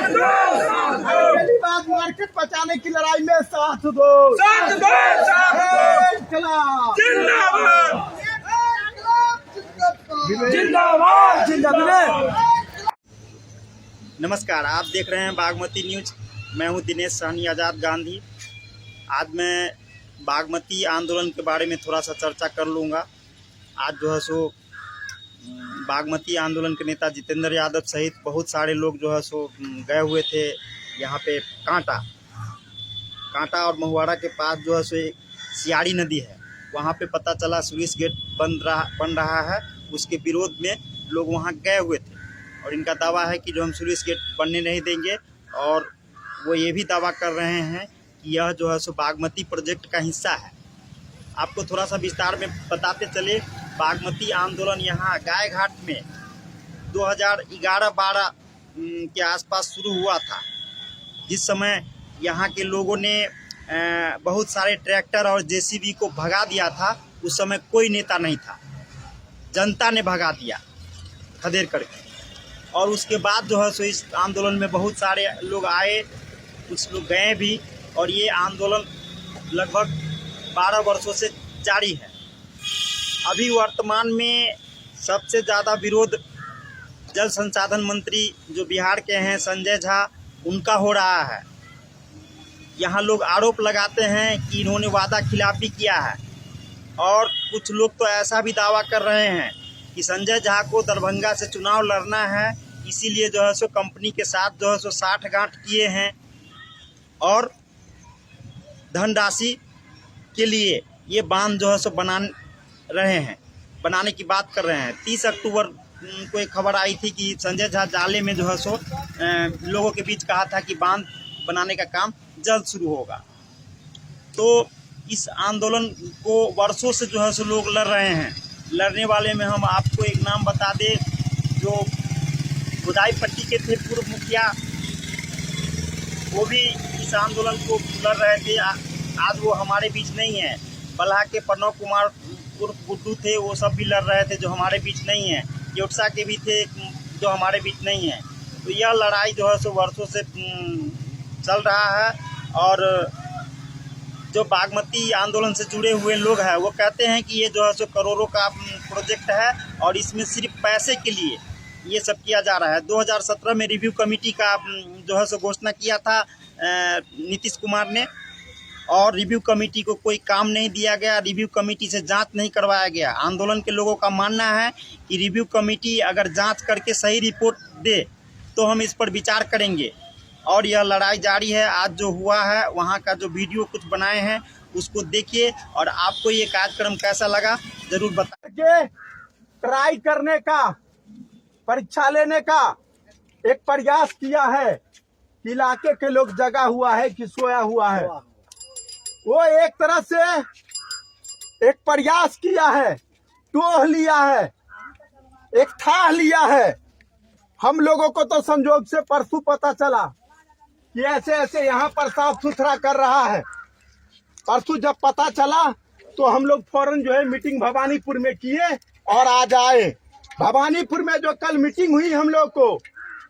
पहली बात, मार्केट बचाने की लड़ाई में साथ दो। जिंदाबाद जिंदाबाद। नमस्कार, आप देख रहे हैं बागमती न्यूज। मैं हूं दिनेश सहनी आज़ाद गांधी। आज मैं बागमती आंदोलन के बारे में थोड़ा सा चर्चा कर लूँगा। आज जो है सो बागमती आंदोलन के नेता जितेंद्र यादव सहित बहुत सारे लोग जो है सो गए हुए थे यहाँ पे कांटा और महुआड़ा के पास जो है सो एक सियाड़ी नदी है, वहाँ पे पता चला स्लुइस गेट बन रहा है। उसके विरोध में लोग वहाँ गए हुए थे और इनका दावा है कि जो हम स्लुइस गेट बनने नहीं देंगे, और वो ये भी दावा कर रहे हैं कि यह जो है सो बागमती प्रोजेक्ट का हिस्सा है। आपको थोड़ा सा विस्तार में बताते चले। बागमती आंदोलन यहाँ गाय घाट में 2011-12 के आसपास शुरू हुआ था, जिस समय यहाँ के लोगों ने बहुत सारे ट्रैक्टर और जेसीबी को भगा दिया था। उस समय कोई नेता नहीं था, जनता ने भगा दिया खदेड़ करके। और उसके बाद जो है सो इस आंदोलन में बहुत सारे लोग आए, कुछ लोग गए भी, और ये आंदोलन लगभग 12 वर्षों से जारी है। अभी वर्तमान में सबसे ज़्यादा विरोध जल संसाधन मंत्री जो बिहार के हैं संजय झा, उनका हो रहा है। यहाँ लोग आरोप लगाते हैं कि इन्होंने वादा खिलाफी किया है, और कुछ लोग तो ऐसा भी दावा कर रहे हैं कि संजय झा को दरभंगा से चुनाव लड़ना है, इसीलिए जो है सो कंपनी के साथ जो है सो 60 गांठ किए हैं और धनराशि के लिए ये बांध जो है सो बनाने की बात कर रहे हैं। 30 अक्टूबर को एक खबर आई थी कि संजय झा जाले में जो है सो लोगों के बीच कहा था कि बांध बनाने का काम जल्द शुरू होगा। तो इस आंदोलन को वर्षों से जो है सो लोग लड़ रहे हैं। लड़ने वाले में हम आपको एक नाम बता दें, जो खुदाई पट्टी के थे पूर्व मुखिया, वो भी इस आंदोलन को लड़ रहे थे। आज वो हमारे बीच नहीं है। बल्हा के प्रणव कुमार गुड्डू थे, वो सब भी लड़ रहे थे, जो हमारे बीच नहीं है। योटसा के भी थे, जो हमारे बीच नहीं है। तो यह लड़ाई जो है सो वर्षों से चल रहा है। और जो बागमती आंदोलन से जुड़े हुए लोग हैं वो कहते हैं कि ये जो है सो करोड़ों का प्रोजेक्ट है और इसमें सिर्फ पैसे के लिए ये सब किया जा रहा है। 2017 में रिव्यू कमेटी का जो है सो घोषणा किया था नीतीश कुमार ने, और रिव्यू कमेटी को कोई काम नहीं दिया गया, रिव्यू कमेटी से जांच नहीं करवाया गया। आंदोलन के लोगों का मानना है कि रिव्यू कमेटी अगर जांच करके सही रिपोर्ट दे तो हम इस पर विचार करेंगे। और यह लड़ाई जारी है। आज जो हुआ है वहाँ का जो वीडियो कुछ बनाए हैं उसको देखिए, और आपको ये कार्यक्रम कैसा लगा जरूर बताइए। ट्राई करने का, परीक्षा लेने का एक प्रयास किया है। इलाके के लोग जगा हुआ है कि सोया हुआ है, वो एक तरह से एक प्रयास किया है, टोह लिया है, एक थाह लिया है। हम लोगों को तो संजोग से परसों पता चला कि ऐसे ऐसे यहाँ पर साफ सुथरा कर रहा है। परसों जब पता चला तो हम लोग फौरन जो है मीटिंग भवानीपुर में किए और आज आए। भवानीपुर में जो कल मीटिंग हुई, हम लोग को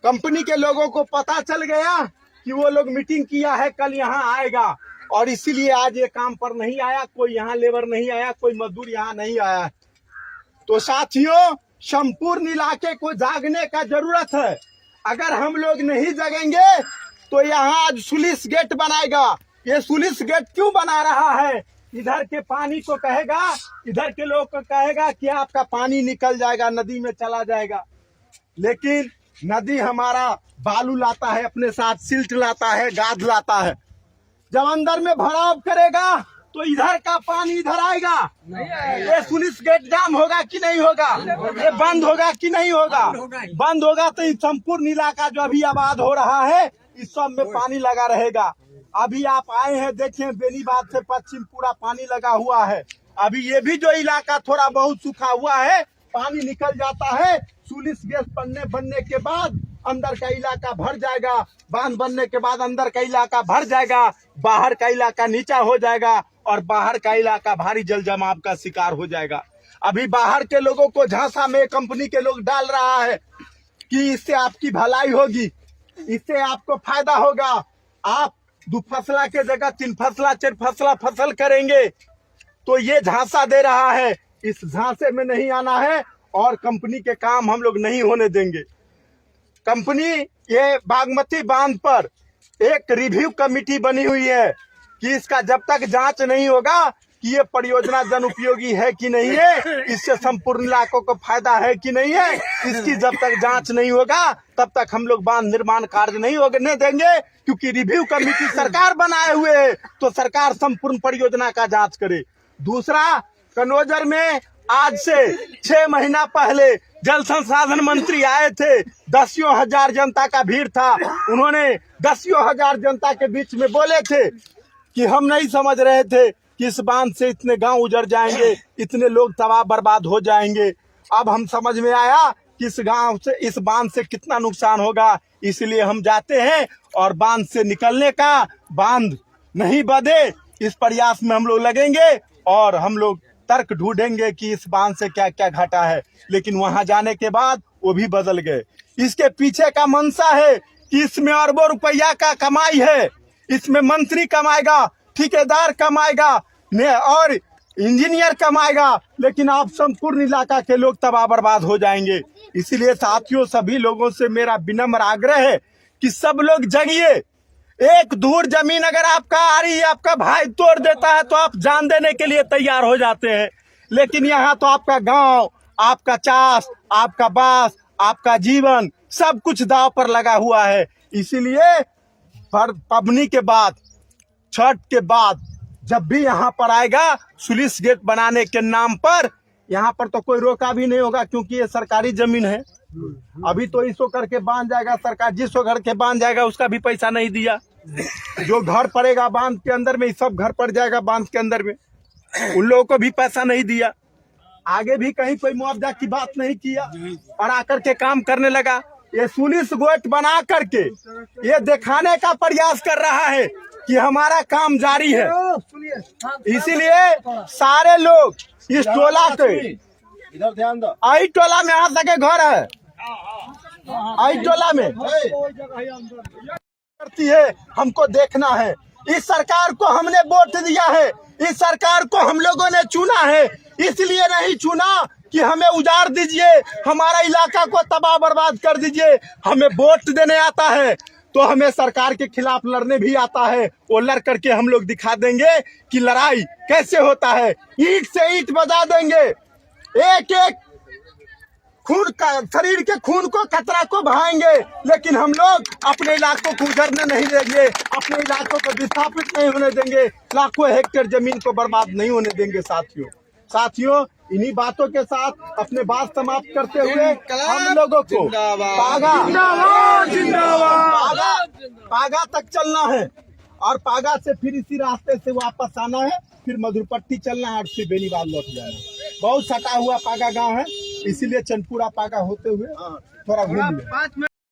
कंपनी के लोगों को पता चल गया कि वो लोग मीटिंग किया है, कल यहाँ आएगा, और इसीलिए आज ये काम पर नहीं आया। कोई यहाँ लेबर नहीं आया, कोई मजदूर यहाँ नहीं आया। तो साथियों, संपूर्ण इलाके को जागने का जरूरत है। अगर हम लोग नहीं जगेंगे तो यहाँ आज स्लुइस गेट बनाएगा। ये स्लुइस गेट क्यों बना रहा है? इधर के पानी को कहेगा, इधर के लोग को कहेगा कि आपका पानी निकल जाएगा, नदी में चला जाएगा। लेकिन नदी हमारा बालू लाता है अपने साथ, सिल्ट लाता है, गाद लाता है। जब अंदर में भराव करेगा तो इधर का पानी इधर आएगा। ये स्लुइस गेट जाम होगा कि नहीं होगा? ये बंद होगा कि नहीं होगा? बंद होगा तो इस संपूर्ण इलाका जो अभी आबाद हो रहा है, इस सब में पानी लगा रहेगा। अभी आप आए हैं, देखें बेनीबाद से पश्चिम पूरा पानी लगा हुआ है। अभी ये भी जो इलाका थोड़ा बहुत सूखा हुआ है, पानी निकल जाता है। स्लुइस गेट बनने के बाद अंदर का इलाका भर जाएगा, बांध बनने के बाद अंदर का इलाका भर जाएगा, बाहर का इलाका नीचा हो जाएगा, और बाहर का इलाका भारी जल जमाव का शिकार हो जाएगा। अभी बाहर के लोगों को झांसा में कंपनी के लोग डाल रहा है कि इससे आपकी भलाई होगी। इससे आपको फायदा होगा। आप 2 फसला के जगह 3 फसला 4 फसला फसल करेंगे। तो ये झांसा दे रहा है, इस झांसे में नहीं आना है और कंपनी के काम हम लोग नहीं होने देंगे। कंपनी ये बागमती बांध पर एक रिव्यू कमेटी बनी हुई है कि इसका जब तक जांच नहीं होगा कि ये परियोजना जन उपयोगी है कि नहीं है, इससे संपूर्ण इलाकों को फायदा है कि नहीं है, इसकी जब तक जांच नहीं होगा तब तक हम लोग बांध निर्माण कार्य नहीं होने देंगे। क्योंकि रिव्यू कमेटी सरकार बनाए हुए है तो सरकार संपूर्ण परियोजना का जांच करे। दूसरा, कनौजर में आज से 6 महीना पहले जल संसाधन मंत्री आए थे। 10,000 जनता का भीड़ था। उन्होंने 10,000 जनता के बीच में बोले थे कि हम नहीं समझ रहे थे कि इस बांध से इतने गांव उजड़ जाएंगे, इतने लोग तबाह बर्बाद हो जाएंगे। अब हम समझ में आया कि इस गांव से, इस बांध से कितना नुकसान होगा। इसलिए हम जाते हैं और बांध से निकलने का, बांध नहीं बंधे इस प्रयास में हम लोग लगेंगे और हम लोग तर्क ढूंढेंगे कि इस बांध से क्या क्या घटा है। लेकिन वहां जाने के बाद वो भी बदल गए। इसके पीछे का मंशा है कि इसमें अरबों रुपया का कमाई है। इसमें मंत्री कमाएगा, ठेकेदार कमाएगा और इंजीनियर कमाएगा, लेकिन आप संपूर्ण इलाका के लोग तबाह बर्बाद हो जाएंगे। इसीलिए साथियों, सभी लोगों से मेरा विनम्र आग्रह है कि सब लोग जगिए। एक दूर जमीन अगर आपका आ रही है, आपका भाई तोड़ देता है तो आप जान देने के लिए तैयार हो जाते हैं। लेकिन यहाँ तो आपका गांव, आपका चास, आपका बास, आपका जीवन सब कुछ दांव पर लगा हुआ है। इसीलिए पबनी के बाद, छठ के बाद जब भी यहाँ पर आएगा सुलिस गेट बनाने के नाम पर, यहाँ पर तो कोई रोका भी नहीं होगा क्योंकि ये सरकारी जमीन है। अभी तो इसो करके बांध जाएगा सरकार, जिसको घर के बांध जाएगा उसका भी पैसा नहीं दिया। जो घर पड़ेगा बांध के अंदर में, सब घर पड़ जाएगा बांध के अंदर में, उन लोगों को भी पैसा नहीं दिया। आगे भी कहीं कोई मुआवजा की बात नहीं किया और आकर के काम करने लगा। ये सुलिस गेट बना करके ये दिखाने का प्रयास कर रहा है कि हमारा काम जारी है। इसीलिए सारे लोग इस टोला के, इधर ध्यान दो, आई टोला में आ सके घर है, आई टोला में करती है, हमको देखना है। इस सरकार को हमने वोट दिया है, इस सरकार को हम लोगों ने चुना है। इसलिए नहीं चुना कि हमें उजाड़ दीजिए, हमारा इलाका को तबाह बर्बाद कर दीजिए। हमें वोट देने आता है तो हमें सरकार के खिलाफ लड़ने भी आता है। वो लड़ करके हम लोग दिखा देंगे कि लड़ाई कैसे होता है। ईंट से ईंट बजा देंगे, एक एक खून का, शरीर के खून को, खतरा को बहाएंगे। लेकिन हम लोग अपने इलाकों को उजड़ने नहीं देंगे, अपने इलाकों को विस्थापित नहीं होने देंगे, लाखों हेक्टेयर जमीन को बर्बाद नहीं होने देंगे। साथियों, इन्हीं बातों के साथ अपने बात समाप्त करते हुए हम लोगों को पागा तक चलना है और पागा से फिर इसी रास्ते से वापस आना है, फिर मधुरपट्टी चलना है और फिर बेनीवाल लौट जाना है। बहुत सटा हुआ पागा गांव है, इसीलिए चनपुरा पागा होते हुए थोड़ा घूम लें।